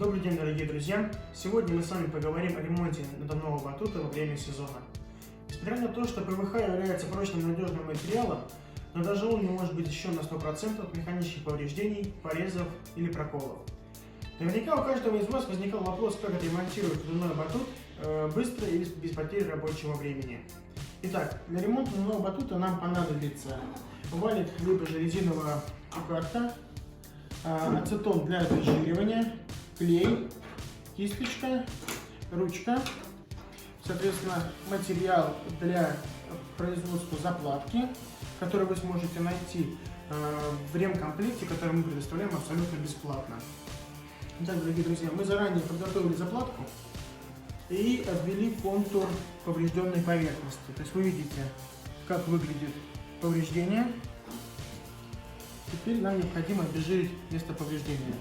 Добрый день, дорогие друзья! Сегодня мы с вами поговорим о ремонте надувного батута во время сезона. Несмотря на то, что ПВХ является прочным и надежным материалом, но даже он не может быть защищен на 100% от механических повреждений, порезов или проколов. Наверняка у каждого из вас возникал вопрос, как отремонтировать надувной батут быстро и без потери рабочего времени. Итак, для ремонта надувного батута нам понадобится валик либо же резиновая укладка, ацетон для обезжиривания, клей, кисточка, ручка, соответственно, материал для производства заплатки, который вы сможете найти в ремкомплекте, который мы предоставляем абсолютно бесплатно. Итак, дорогие друзья, мы заранее подготовили заплатку и обвели контур поврежденной поверхности. То есть вы видите, как выглядит повреждение. Теперь нам необходимо обезжирить место повреждения.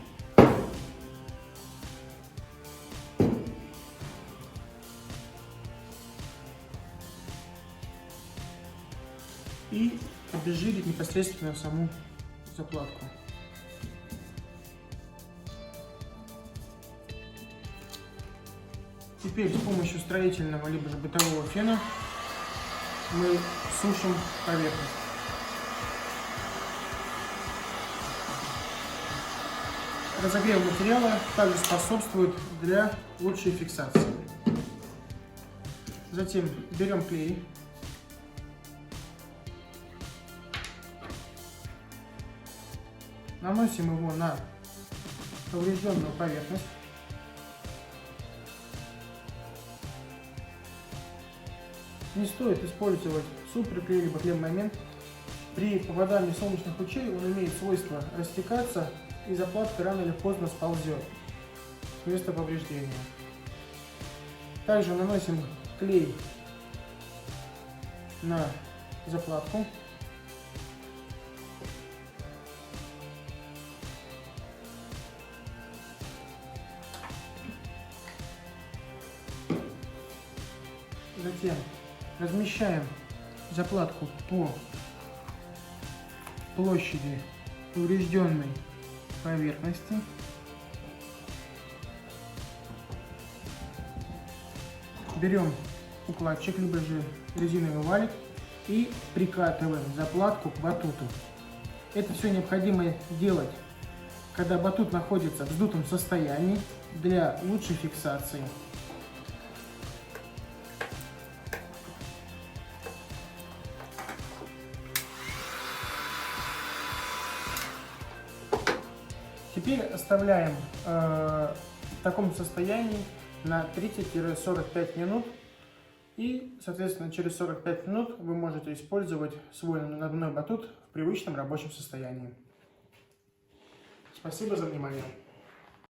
И обезжирить непосредственно саму заплатку. Теперь с помощью строительного либо же бытового фена мы сушим поверхность. Разогрев материала также способствует для лучшей фиксации. Затем берем клей, наносим его на поврежденную поверхность. Не стоит использовать суперклей либо клей-момент. При попадании солнечных лучей он имеет свойство растекаться, и заплатка рано или поздно сползет с места повреждения. Также наносим клей на заплатку. Затем размещаем заплатку по площади поврежденной поверхности. Берем укладчик, либо же резиновый валик и прикатываем заплатку к батуту. Это все необходимо делать, когда батут находится в вздутом состоянии, для лучшей фиксации. Теперь оставляем в таком состоянии на 30-45 минут. И, соответственно, через 45 минут вы можете использовать свой надувной батут в привычном рабочем состоянии. Спасибо за внимание.